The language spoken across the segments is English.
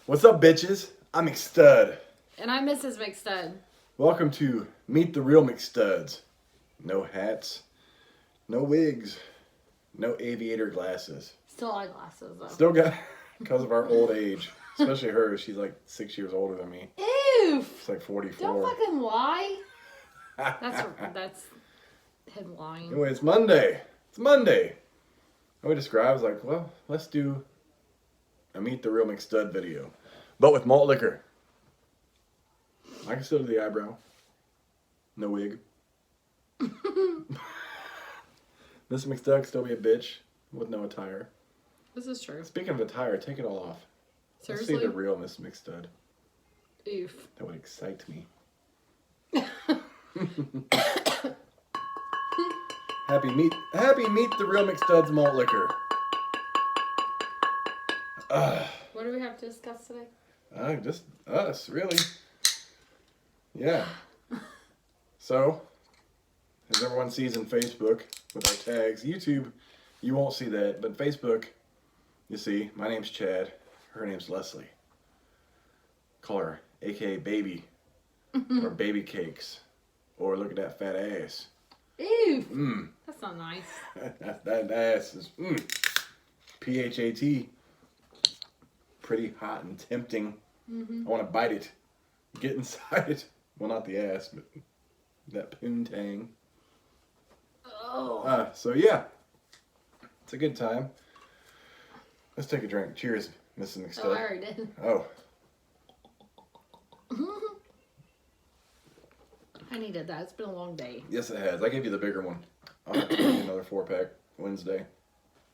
What's up, bitches? I'm McStud. And I'm Mrs. McStud. Welcome to Meet the Real McStuds. No hats, no wigs, no aviator glasses. Still eyeglasses, though. Still got, because of our old age. Especially her, she's like 6 years older than me. Oof! She's like 44. Don't fucking lie. That's him lying. Anyway, it's Monday. It's Monday. I would describe as like, well, let's do a Meet the Real McStud video. But with malt liquor. I can still do the eyebrow. No wig. Miss McStud can still be a bitch with no attire. This is true. Speaking of attire, take it all off. Seriously? Let's see the real Miss McStud. Oof. That would excite me. Happy meet the Real McStud's malt liquor. What do we have to discuss today? Just us, really. Yeah. So, as everyone sees in Facebook with our tags, YouTube, you won't see that, but Facebook, you see, my name's Chad, her name's Leslie. Call her aka Baby, or Baby Cakes, or look at that fat ass. Ew. That's not nice. that ass is PHAT. Pretty hot and tempting. I want to bite it. Get inside it. Well, not the ass, but that poontang. Oh. So yeah. It's a good time. Let's take a drink. Cheers, Mrs. McStud. Oh, I already did. Oh. I needed that. It's been a long day. Yes, it has. I gave you the bigger one. I'll have to give you another 4-pack Wednesday.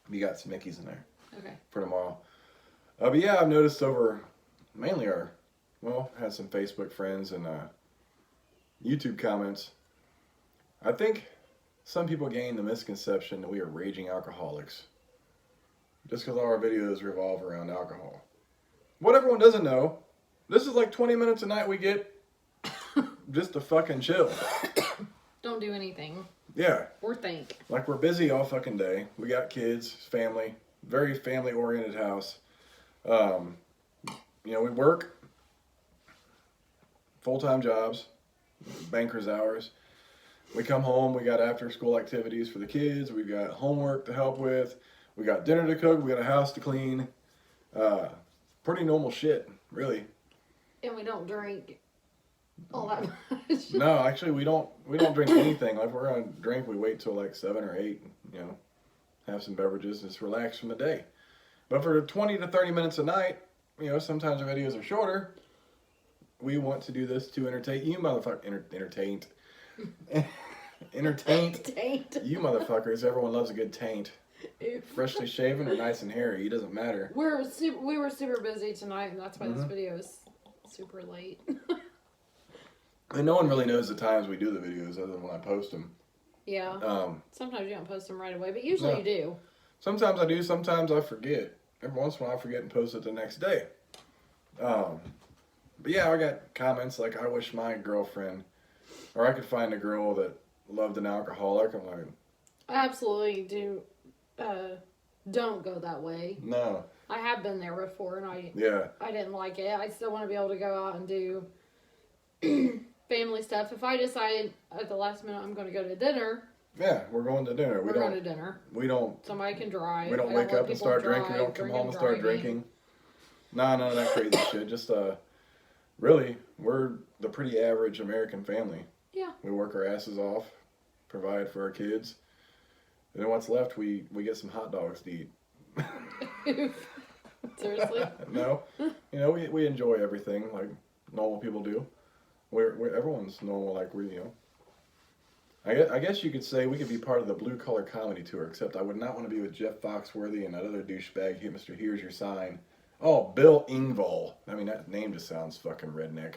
You got some Mickeys in there. Okay. For tomorrow. But yeah, I've noticed over mainly had some Facebook friends and YouTube comments. I think some people gain the misconception that we are raging alcoholics. Just because all our videos revolve around alcohol. What everyone doesn't know, this is like 20 minutes a night we get just to fucking chill. Don't do anything. Yeah. Or think. Like we're busy all fucking day. We got kids, family, very family oriented house. We work full-time jobs, banker's hours. We come home, we got after school activities for the kids, we got homework to help with, we got dinner to cook, we got a house to clean. Pretty normal shit, really. And we don't drink all that much. No, actually we don't drink anything. Like if we're gonna drink, we wait till like 7 or 8, have some beverages, just relax from the day. But for 20 to 30 minutes a night, sometimes our videos are shorter. We want to do this to entertain you, motherfucker. Entertained. You motherfuckers. Everyone loves a good taint. Freshly shaven or nice and hairy, it doesn't matter. We were super busy tonight, and that's why this video is super late. And no one really knows the times we do the videos other than when I post them. Yeah. Sometimes you don't post them right away, but usually you do. Sometimes I do, sometimes I forget. Every once in a while I forget and post it the next day. But yeah, I got comments like, I wish my girlfriend, or I could find a girl that loved an alcoholic. I'm like, I absolutely do. Don't go that way. No. I have been there before, and I didn't like it. I still want to be able to go out and do family stuff. If I decide at the last minute I'm going to go to dinner. Yeah, we're going to dinner. We're going to dinner. We don't. Somebody can drive. We don't wake up and start drinking. We don't come home and start drinking. Nah, none of that crazy shit. Just really, we're the pretty average American family. Yeah. We work our asses off, provide for our kids, and then what's left, we get some hot dogs to eat. Seriously? No, we enjoy everything like normal people do. We're everyone's normal, like I guess you could say we could be part of the Blue Collar Comedy Tour, except I would not want to be with Jeff Foxworthy and that other douchebag, Mr. Here's Your Sign. Oh, Bill Engvall. I mean, that name just sounds fucking redneck.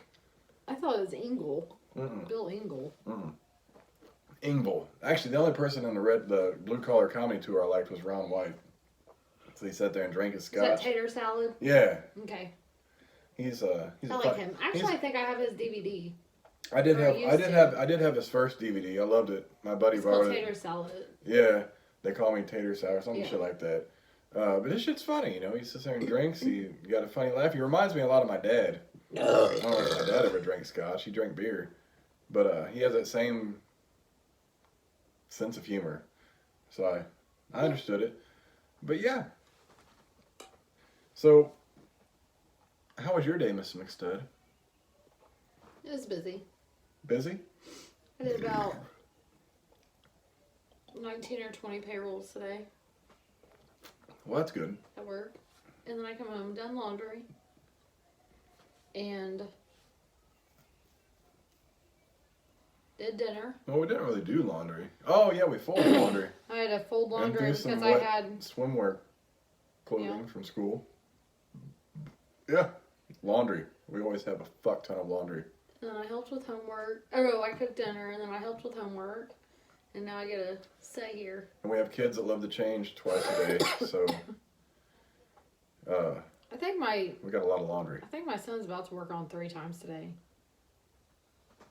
I thought it was Engel. Bill Engel. Engvall. Actually, the only person in the Blue Collar Comedy Tour I liked was Ron White. So he sat there and drank his scotch. Is that tater salad? Yeah. Okay. He's I like him. Actually, I think I have his DVD. I did have his first DVD. I loved it. My buddy borrowed it. Tater salad. Yeah, they call me Tater Sour, some shit like that. But this shit's funny, you know. He sits there and drinks. He got a funny laugh. He reminds me a lot of my dad. I don't know if my dad ever drank scotch. He drank beer. But he has that same sense of humor. So I understood it. But yeah. So, how was your day, Miss McStud? It was busy. Busy? I did about 19 or 20 payrolls today. Well, that's good. At work. And then I come home, done laundry. And did dinner. Well, we didn't really do laundry. Oh, yeah, we folded laundry. I had to fold laundry and do because some I had swimwear clothing from school. Yeah, laundry. We always have a fuck ton of laundry. And then I helped with homework. Oh, I cooked dinner, and then I helped with homework. And now I get to stay here. And we have kids that love to change twice a day, so I think we got a lot of laundry. I think my son's about to work on 3 times today.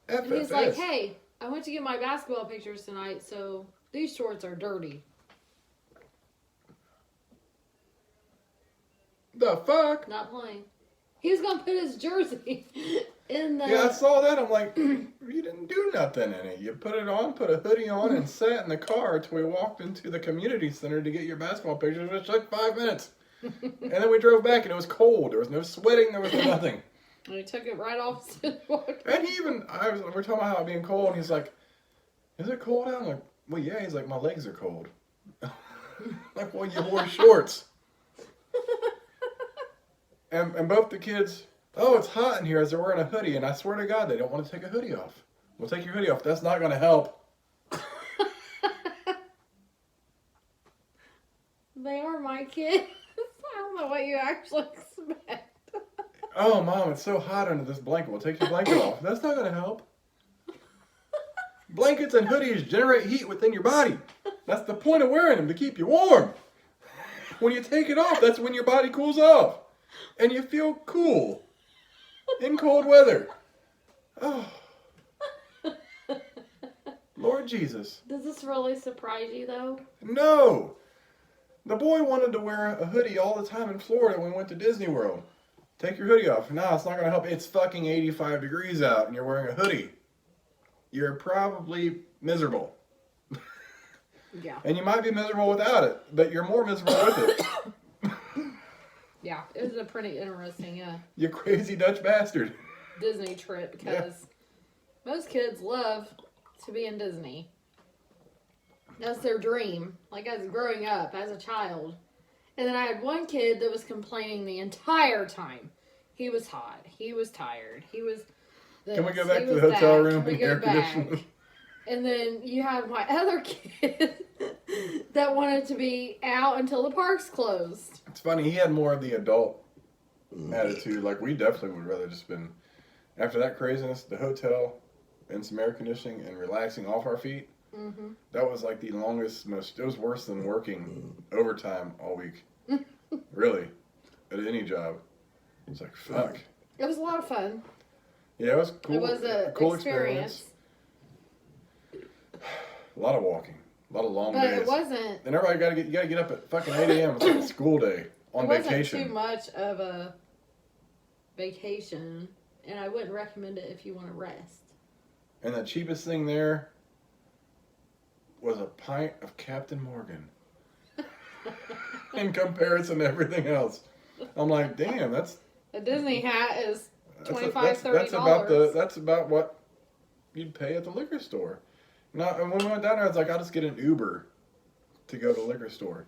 FFS. And he's like, hey, I went to get my basketball pictures tonight, so these shorts are dirty. The fuck? Not playing. He was going to put his jersey in the... Yeah, I saw that. I'm like, you didn't do nothing in it. You put it on, put a hoodie on, and sat in the car till we walked into the community center to get your basketball pictures, which took 5 minutes. And then we drove back, and it was cold. There was no sweating. There was nothing. And he took it right off. And he even, we're talking about how it being cold, and he's like, is it cold out? I'm like, well, yeah. He's like, my legs are cold. Like, well, you wore shorts. And both the kids, oh, it's hot in here as they're wearing a hoodie, and I swear to God, they don't want to take a hoodie off. Well, take your hoodie off. That's not going to help. They are my kids. I don't know what you actually expect. Oh, Mom, it's so hot under this blanket. Well, take your blanket off. That's not going to help. Blankets and hoodies generate heat within your body. That's the point of wearing them, to keep you warm. When you take it off, that's when your body cools off. And you feel cool in cold weather. Oh. Lord Jesus. Does this really surprise you, though? No. The boy wanted to wear a hoodie all the time in Florida when we went to Disney World. Take your hoodie off. No, it's not going to help. It's fucking 85 degrees out and you're wearing a hoodie. You're probably miserable. Yeah. And you might be miserable without it, but you're more miserable with it. Yeah, it was a pretty interesting you crazy Dutch bastard. Disney trip because most kids love to be in Disney. That's their dream. Like I was growing up as a child. And then I had one kid that was complaining the entire time. He was hot. He was tired. He was this. Can we go back to the hotel room and air conditioning? And then you have my other kid that wanted to be out until the parks closed. It's funny, he had more of the adult attitude. Like, we definitely would rather just been, after that craziness, the hotel and some air conditioning and relaxing off our feet. Mm-hmm. That was like the longest, it was worse than working overtime all week. Really. At any job. It's like, fuck. It was a lot of fun. Yeah, it was cool. It was a cool experience. A lot of walking. A lot of long days. But it wasn't... And everybody you gotta get up at fucking 8 a.m. It's like a school day on vacation. It wasn't too much of a vacation, and I wouldn't recommend it if you want to rest. And the cheapest thing there was a pint of Captain Morgan. In comparison to everything else. I'm like, damn, that's... A Disney hat is $25-$30. That's about what you'd pay at the liquor store. Now, and when we went down there, I was like, I'll just get an Uber to go to the liquor store.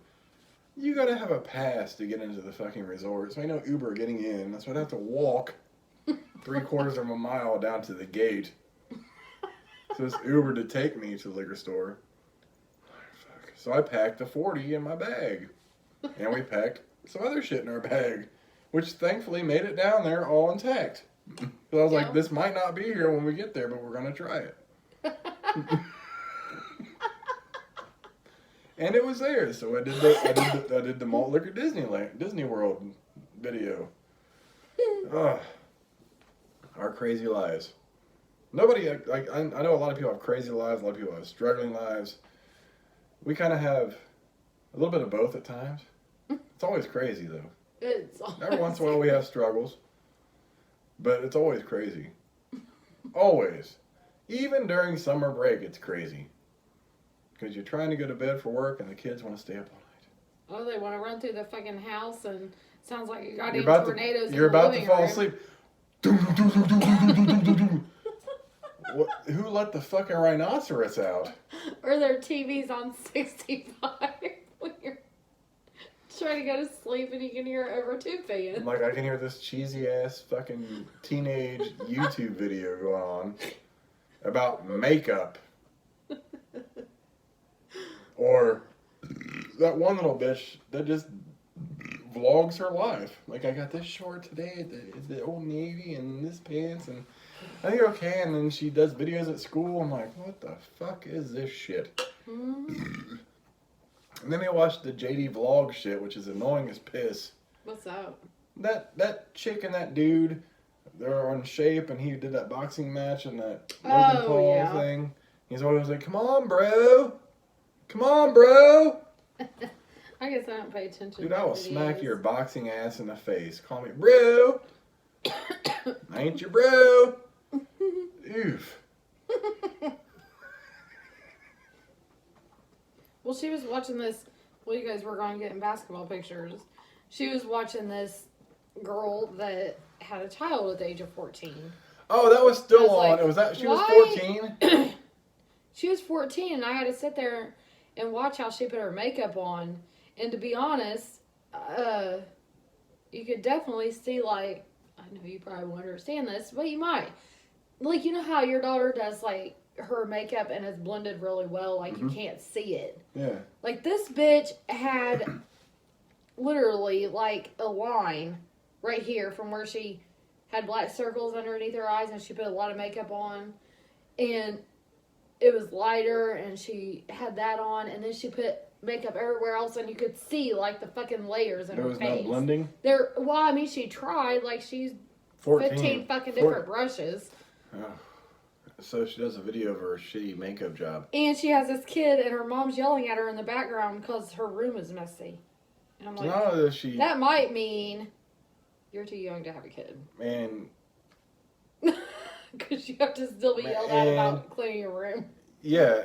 You gotta have a pass to get into the fucking resort. So I know Uber getting in. So I'd have to walk 3/4 of a mile down to the gate. So this Uber to take me to the liquor store. Fuck. So I packed a 40 in my bag. And we packed some other shit in our bag. Which thankfully made it down there all intact. So I was like, this might not be here when we get there, but we're gonna try it. And it was there, so I did the Malt Liquor Disney World video. Our crazy lives. Nobody, like, I know a lot of people have crazy lives, a lot of people have struggling lives. We kind of have a little bit of both at times. always crazy, though. It's always Every once in a while we have struggles. But it's always crazy. Always. Even during summer break, it's crazy. Because you're trying to go to bed for work and the kids want to stay up all night. Oh, they want to run through the fucking house and sounds like you got any You're tornadoes you're in the about to living fall room. asleep. Who let the fucking rhinoceros out? Or their TV's on 65 when you're trying to go to sleep and you can hear it over tube fan. Like, I can hear this cheesy ass fucking teenage YouTube video going on about makeup. Or that one little bitch that just vlogs her life. Like, I got this short today at the Old Navy and this pants, and I think okay. And then she does videos at school. I'm like, what the fuck is this shit? Mm. And then I watched the JD vlog shit, which is annoying as piss. What's up? That chick and that dude, they're on shape, and he did that boxing match and that Logan Oh, Paul yeah. thing. He's always like, come on, bro. Come on, bro. I guess I don't pay attention. Dude, to I will videos. smack your boxing ass in the face. Call me bro. I ain't your bro. Oof. Well, she was watching this. Well, you guys were going getting basketball pictures. She was watching this girl that had a child at the age of 14. Oh, that was I still was on. like, It was that she was why? 14. She was 14, and I had to sit there and watch how she put her makeup on. And to be honest, you could definitely see, like, I know you probably won't understand this, but you might. Like, you know how your daughter does, like, her makeup and it's blended really well, like, you can't see it. Yeah. Like, this bitch had literally, like, a line right here from where she had black circles underneath her eyes and she put a lot of makeup on. And it was lighter and she had that on. And then she put makeup everywhere else and you could see, like, the fucking layers in There her was face. no blending. Well, I mean, she tried. Like, she's 14. 15 fucking different brushes. Oh. So she does a video of her shitty makeup job. And she has this kid and her mom's yelling at her in the background because her room is messy. And I'm like, Not that she that might mean you're too young to have a kid. and Because you have to still be yelled at about cleaning your room. yeah,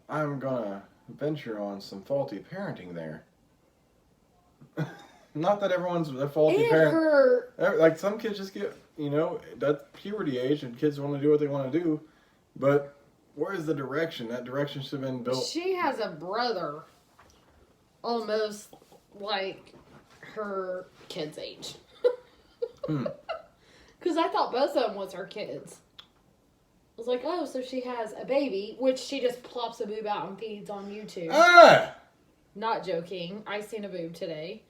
I'm gonna venture on some faulty parenting there. Not that everyone's a faulty And parent. her... Like, some kids just get, that's puberty age and kids want to do what they want to do. But where's the direction? That direction should have been built. She has a brother almost like her kid's age. Because I thought both of them was her kids. I was like, oh, so she has a baby, which she just plops a boob out and feeds on YouTube. Ah! Not joking. I seen a boob today.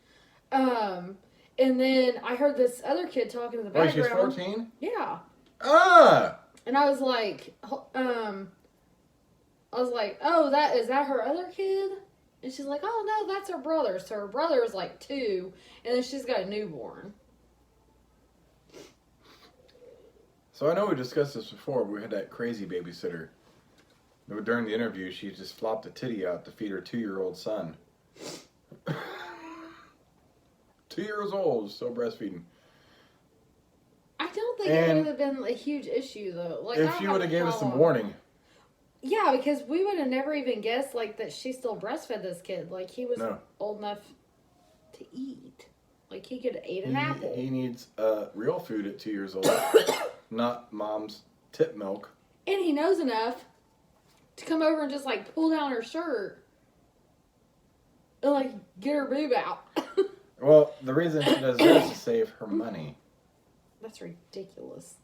And then I heard this other kid talking in the Wait, she's background. 14? Yeah. Ah! And I was like, oh, is that her other kid? And she's like, oh no, that's her brother. So her brother is like 2, and then she's got a newborn. So I know we discussed this before. We had that crazy babysitter. During the interview, she just flopped a titty out to feed her 2-year-old son. 2 years old, still breastfeeding. I don't think it would have been a huge issue though. Like, If she would have gave us some warning. Yeah, because we would have never even guessed like that she still breastfed this kid. Like, he was old enough to eat. Like, he could have ate an apple. He needs real food at 2 years old, not mom's tip milk. And he knows enough to come over and just like pull down her shirt and like get her boob out. Well, the reason she does that is to save her money. That's ridiculous.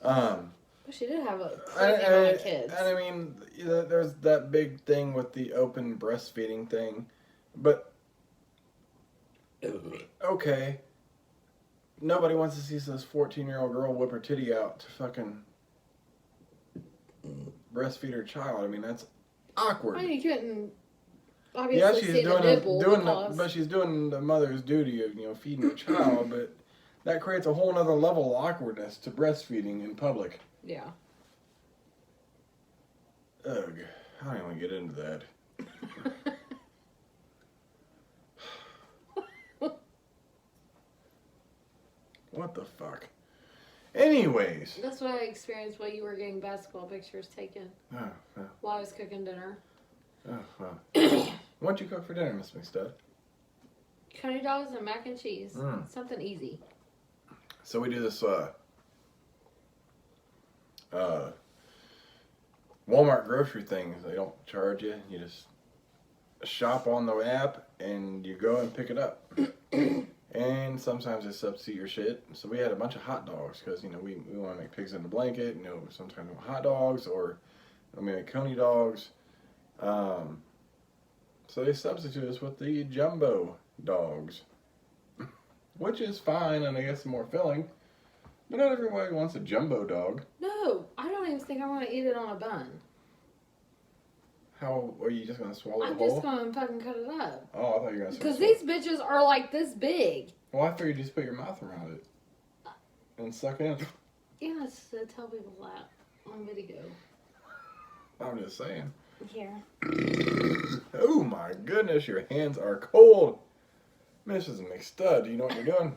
But she did have a crazy amount of kids. And I mean, there's that big thing with the open breastfeeding thing. But, okay. Nobody wants to see this 14-year-old girl whip her titty out to fucking breastfeed her child. I mean, that's awkward. I mean, you couldn't obviously see the nipple but she's doing the mother's duty of feeding her child, but that creates a whole other level of awkwardness to breastfeeding in public. Yeah. Ugh. I don't even get into that. What the fuck? Anyways. That's what I experienced while you were getting basketball pictures taken. While I was cooking dinner. What'd you cook for dinner, Miss McStud? Coney dogs and mac and cheese. Something easy. So we do this Walmart grocery thing. They don't charge you. You just shop on the app and you go and pick it up. And sometimes they substitute your shit. So we had a bunch of hot dogs because, you know, we want to make pigs in a blanket. You know, sometimes we want hot dogs or we make coney dogs. So they substitute us with the jumbo dogs, which is fine and I guess more filling. But not everybody wants a jumbo dog. No, I don't even think I want to eat it on a bun. How are you just going to swallow I'm it whole? just going to fucking cut it up. Oh, I thought you were going to say Because these bitches are like this big. Well, I figured you just put your mouth around it and suck in. Yeah, just tell people that on video. I'm just saying. Here. Oh my goodness, your hands are cold. Mrs. McStud, do you know what you're doing?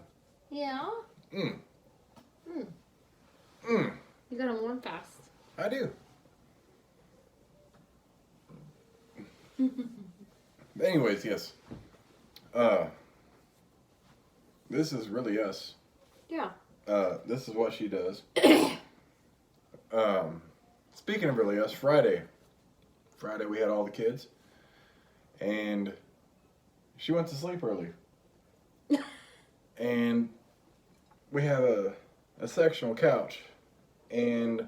Yeah. Mm. You gotta warm fast. I do. But anyways, yes. This is really us. Yeah. This is what she does. Speaking of really us, Friday we had all the kids, and she went to sleep early. And we have a sectional couch, and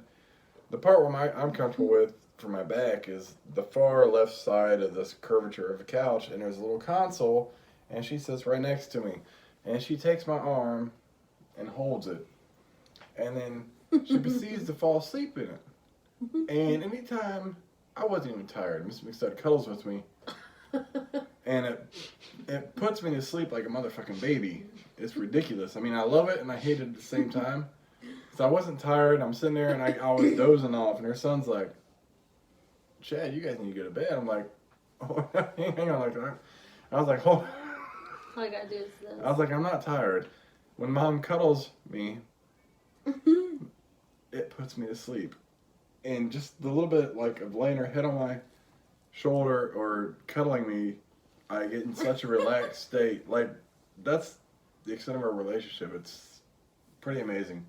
the part where I'm comfortable with for my back is the far left side of this curvature of the couch, and there's a little console, and she sits right next to me, and she takes my arm and holds it, and then she proceeds to fall asleep in it. And anytime I wasn't even tired, Miss McStud cuddles with me, and it puts me to sleep like a motherfucking baby. It's ridiculous. I mean, I love it and I hate it at the same time. So I wasn't tired. I'm sitting there and I was dozing off, and her son's like, "Chad, you guys need to go to bed." I'm like, "Oh, hang on," like I was like, "Hold." All I gotta do is this. I was like, "I'm not tired." When Mom cuddles me, it puts me to sleep. And just the little bit like of laying her head on my shoulder or cuddling me, I get in such a relaxed state. Like, that's the extent of our relationship. It's pretty amazing.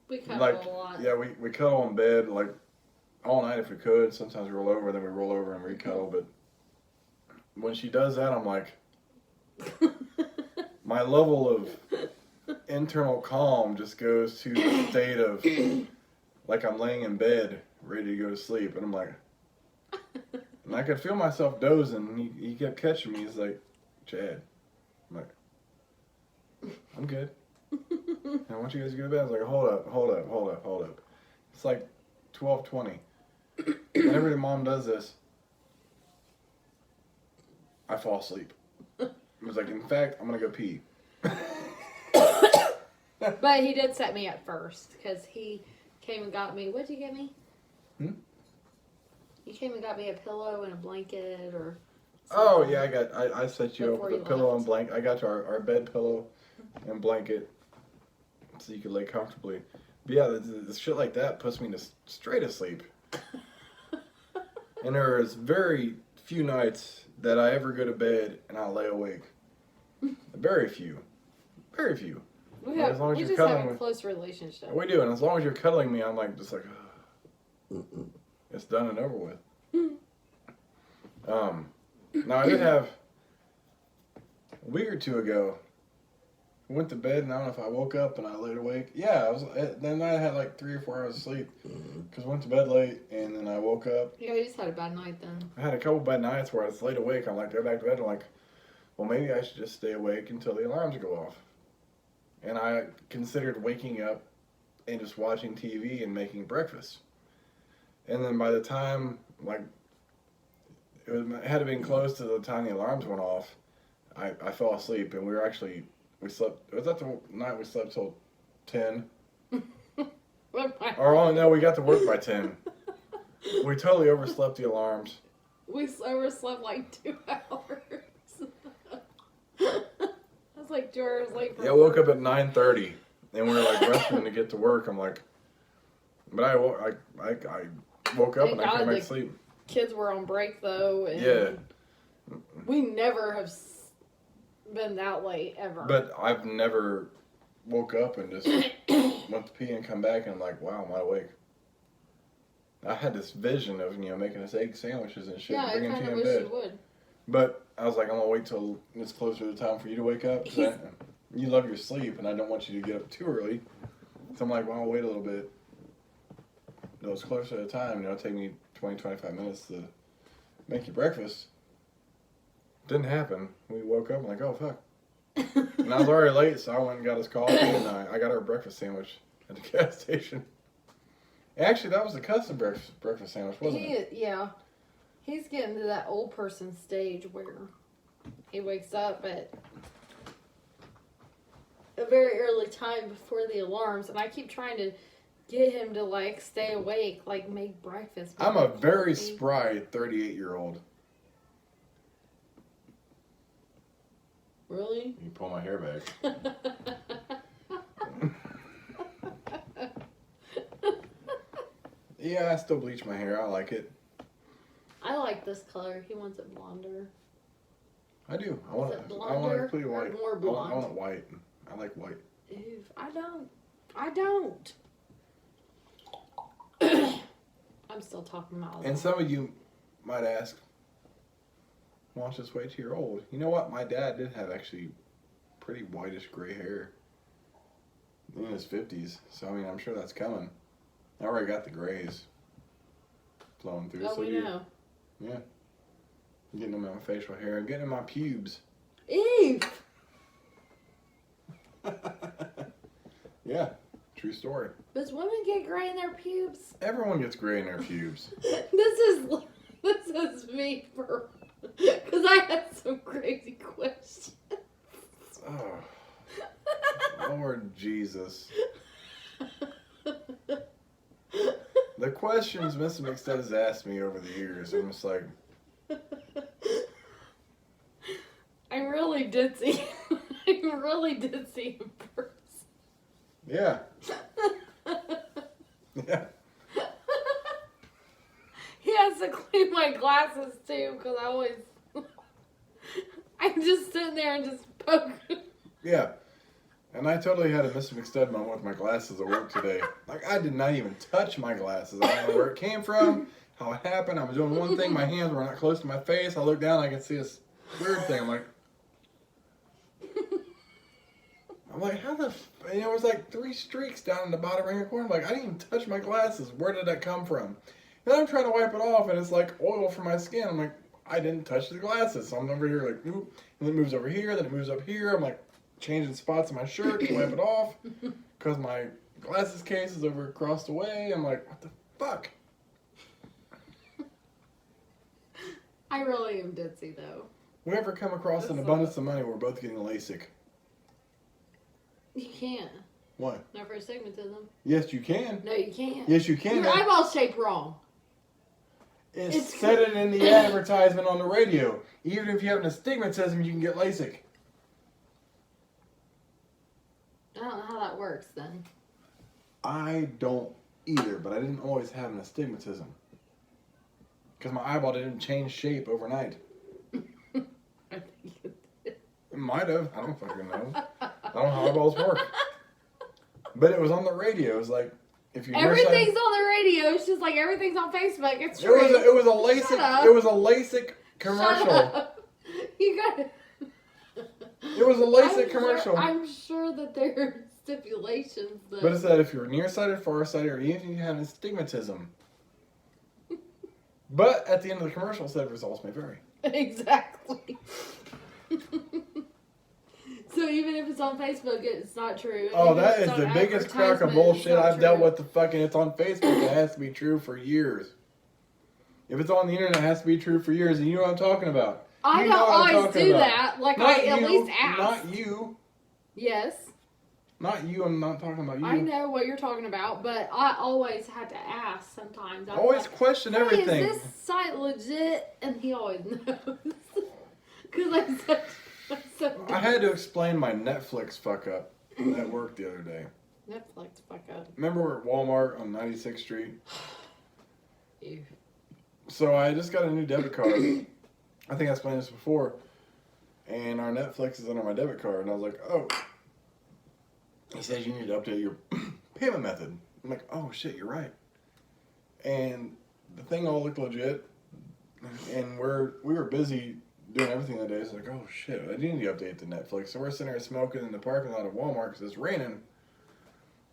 We cuddle Like, a lot. yeah, we cuddle in bed like all night if we could. Sometimes we roll over, then we roll over and re-cuddle. But when she does that, I'm like, my level of internal calm just goes to the state of like I'm laying in bed ready to go to sleep, and I'm like, and I could feel myself dozing, and he kept catching me. He's like, "Chad," I'm like, "I'm good. I want you guys to go to bed." I was like, hold up. It's like 12:20. Whenever the mom does this, I fall asleep. I was like, in fact, I'm gonna go pee. But he did set me up first because he came and got me. What'd you get me? You came and got me a pillow and a blanket or something. Oh yeah, I set you up Before with a you pillow left. and blanket. I got you our bed pillow and blanket so you could lay comfortably. But yeah, the shit like that puts me to straight asleep. And there is very few nights that I ever go to bed and I lay awake. Very few. We As long as just you're have cuddling a with- close relationship. We do, and as long as you're cuddling me, I'm like just like, it's done and over with. Now I did have a week or two ago. I went to bed and I don't know if I woke up and I laid awake. Yeah, that night I had like 3 or 4 hours of sleep because I went to bed late and then I woke up. Yeah, you just had a bad night then. I had a couple bad nights where I was laid awake. I'm like, go back to bed. I'm like, well, maybe I should just stay awake until the alarms go off. And I considered waking up and just watching TV and making breakfast. And then by the time, like, it had to been close to the time the alarms went off, I fell asleep. And we slept, was that the night we slept till 10? Or, oh no, we got to work by 10. We totally overslept the alarms. We overslept like 2 hours. That's was like 2 hours late for Yeah, I woke up at 9:30, and we were like rushing to get to work. I'm like, but I woke up Thank and I God couldn't make the sleep. kids were on break though, and Yeah. we never have been that late ever. But I've never woke up and just went to pee and come back, and I'm like, wow, I'm wide awake. I had this vision of making us egg sandwiches and shit, yeah, and I bringing kind to of you in wish bed. you would. But I was like, I'm gonna wait till it's closer to the time for you to wake up. 'Cause you love your sleep, and I don't want you to get up too early. So I'm like, well, I'll wait a little bit. No, it's closer to the time. It'll take me 20, 25 minutes to make you breakfast. Didn't happen. We woke up and like, oh, fuck. And I was already late, so I went and got us coffee, and I got our breakfast sandwich at the gas station. Actually, that was a custom breakfast sandwich, wasn't it? Yeah. He's getting to that old person stage where he wakes up at a very early time before the alarms, and I keep trying to get him to like stay awake, like make breakfast. I'm a very spry 38-year-old. Really? You pull my hair back. Yeah, I still bleach my hair. I like it. I like this color. He wants it blonder. I do. I want it blonder completely or white. more blonde? I want it white. I like white. Ew, I don't. I'm still talking about And some of you might ask, why don't you just wait till you're old? You know what? My dad did have actually pretty whitish gray hair in his 50s. So, I mean, I'm sure that's coming. I already got the grays flowing through. Oh, so we know. Yeah. I'm getting them in my facial hair. I'm getting in my pubes. Ew. Yeah. True story. Does women get gray in their pubes? Everyone gets gray in their pubes. This is me for because I had some crazy questions. Oh. Lord Jesus. The questions Mr. McStud's has asked me over the years, I'm just like... I really did see him first. Yeah. Yeah. He has to clean my glasses too, because I'm just sitting there and just poking. Yeah. And I totally had a Mr. McStud moment with my glasses at work today. Like, I did not even touch my glasses. I don't know where it came from, how it happened. I was doing one thing, my hands were not close to my face. I looked down, I could see this weird thing. I'm like, how the... it was like 3 streaks down in the bottom right hand corner. I'm like, I didn't even touch my glasses. Where did that come from? And I'm trying to wipe it off, and it's like oil from my skin. I'm like, I didn't touch the glasses. So I'm over here like, oop. And then it moves over here, then it moves up here. I'm like, changing spots in my shirt to wipe it off because my glasses case is over across the way. I'm like, what the fuck? I really am ditzy though. We ever come across an abundance of money, we're both getting LASIK. You can't. What? Not for astigmatism. Yes, you can. No, you can't. Yes, you can. Your eyeball's shaped wrong. It said it in the advertisement on the radio. Even if you have an astigmatism, you can get LASIK. I don't know how that works then. I don't either, but I didn't always have an astigmatism. Because my eyeball didn't change shape overnight. I think it did. It might have. I don't fucking know. I don't know how eyeballs work. But it was on the radio. It was like, if you're everything's on the radio. It's just like everything's on Facebook. It's true. It was a LASIK. It was a LASIK commercial. Shut up. You got it. It was a LASIK commercial. I'm sure that there are stipulations. Though. But it said if you're nearsighted, farsighted, or even if you have astigmatism. But at the end of the commercial, it said results may vary. Exactly. So even if it's on Facebook, it's not true. Oh, Even that if is it's the on biggest crock of advertisement, bullshit it's not I've dealt true. with. The fucking, it's on Facebook. It has to be true for years. If it's on the internet, it has to be true for years. And you know what I'm talking about. I You don't know what I'm always talking do about. that. Like, Not I at you, least ask. Not you. Yes. Not you. I'm not talking about you. I know what you're talking about, but I always had to ask sometimes. I was Always like, question hey, everything. is this site legit? And he always knows. Because I'm such... So I had to explain my Netflix fuck up at work the other day. Netflix fuck up. Remember Walmart on 96th Street? Ew. So I just got a new debit card. I think I explained this before. And our Netflix is under my debit card. And I was like, oh. He says you need to update your payment method. I'm like, oh shit, you're right. And the thing all looked legit. And we were busy doing everything that day. So like, oh shit, I do need to update the Netflix. So we're sitting there smoking in the parking lot of Walmart because it's raining.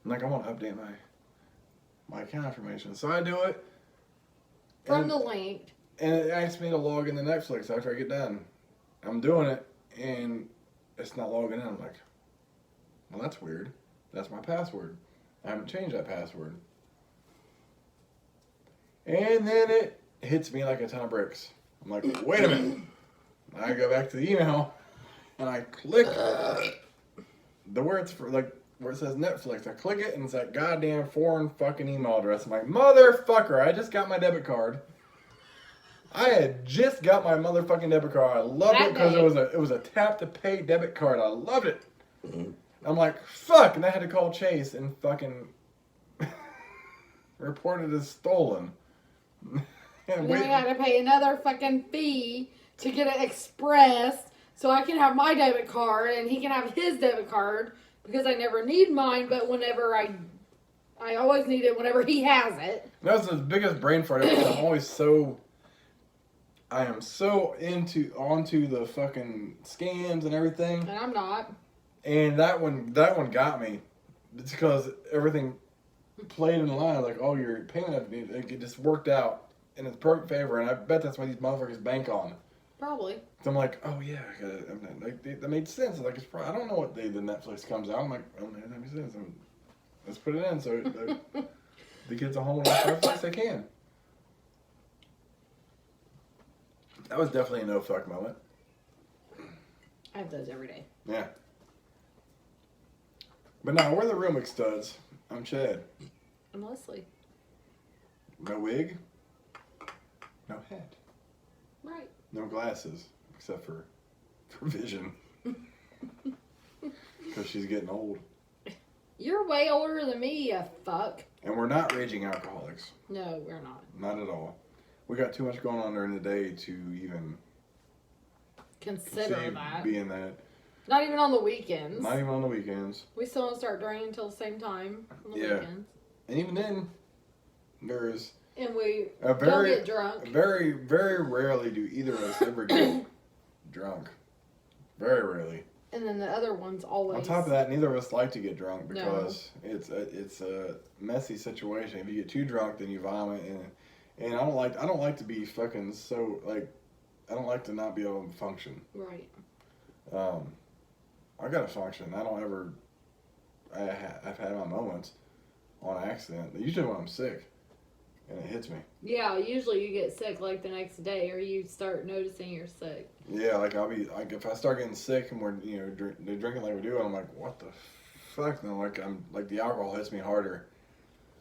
I'm like, I want to update my account information. So I do it. From the link. And it asks me to log into Netflix after I get done. I'm doing it, and it's not logging in. I'm like, well, that's weird. That's my password. I haven't changed that password. And then it hits me like a ton of bricks. I'm like, wait a minute. I go back to the email, and I click the words for like where it says Netflix. I click it, and it's that goddamn foreign fucking email address. I'm like, motherfucker! I just got my debit card. I had just got my motherfucking debit card. I loved it because it was a tap to pay debit card. I loved it. Mm-hmm. I'm like, fuck, and I had to call Chase and fucking report it as stolen. And then I got to pay another fucking fee to get it expressed so I can have my debit card and he can have his debit card because I never need mine, but whenever I always need it whenever he has it. That's the biggest brain fart ever. I am so onto the fucking scams and everything. And I'm not. And that one got me. It's because everything played in line. Like, oh, your payment, it just worked out in its perfect favor. And I bet that's what these motherfuckers bank on. Probably. So I'm like, oh yeah, that made sense. Like, it's probably, I don't know what day the Netflix comes out. I'm like, oh man, that makes sense. Let's put it in so the kids at home will watch Netflix they can. That was definitely a no fuck moment. I have those every day. Yeah. But now we're the real McStud's. I'm Chad. I'm Leslie. No wig. No hat. Right. No glasses. Except for vision. Because she's getting old. You're way older than me, you fuck. And we're not raging alcoholics. No, we're not. Not at all. We got too much going on during the day to even consider that. Being that. Not even on the weekends. Not even on the weekends. We still don't start drinking until the same time on the weekends. And even then, there's... And we don't get drunk. Very, very rarely do either of us ever get drunk. Very rarely. And then the other one's always... On top of that, neither of us like to get drunk because it's a messy situation. If you get too drunk, then you vomit, and I don't like to be fucking so like, I don't like to not be able to function. Right. I gotta function. I don't ever. I've had my moments on accident. Usually when I'm sick, and it hits me. Yeah, usually you get sick like the next day, or you start noticing you're sick. Yeah, like I'll be like if I start getting sick and we're drinking like we do, I'm like, what the fuck? And I'm like the alcohol hits me harder.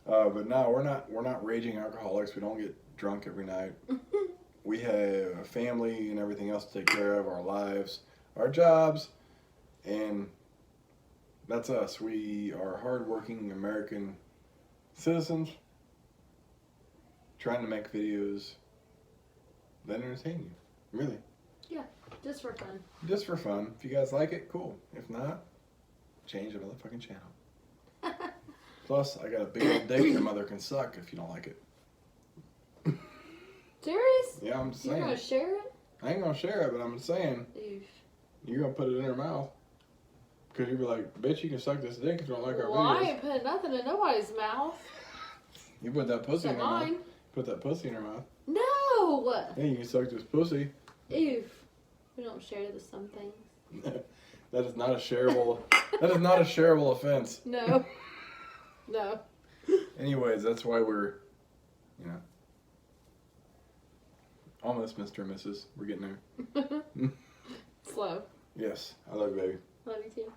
But no, we're not raging alcoholics. We don't get drunk every night. We have a family and everything else to take care of, our lives, our jobs, and that's us. We are hardworking American citizens trying to make videos that entertain you. Really. Yeah, just for fun. Just for fun. If you guys like it, cool. If not, change the motherfucking channel. Plus, I got a big old dick your mother can suck if you don't like it. Serious? Yeah, I'm just saying. You're gonna share it? I ain't gonna share it, but I'm saying you're gonna put it in her mouth. Because you be like, bitch, you can suck this dick if you don't like our videos. Well, I ain't putting nothing in nobody's mouth. You put that pussy in her mine. mouth. Put that pussy in her mouth. No! Yeah, you can suck this pussy. Ew. We don't share some things. That is not a shareable. That is not a shareable offense. No. No. Anyways, that's why we're, almost Mr. and Mrs. We're getting there. Slow. Yes, I love you, baby. Love you too.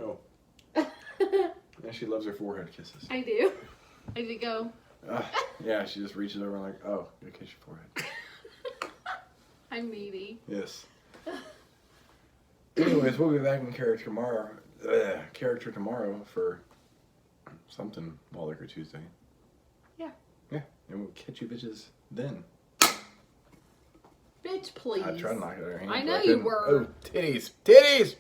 Oh. And she loves her forehead kisses. I do. I do go. Yeah, she just reaches over and like, oh, gonna kiss your forehead. I'm needy. Yes. Anyways, we'll be back in character tomorrow for something Malt Liquor Tuesday. Yeah. Yeah, and we'll catch you bitches then. Bitch, please. I tried to knock it out of her hand. I know you were. Oh, titties. Titties!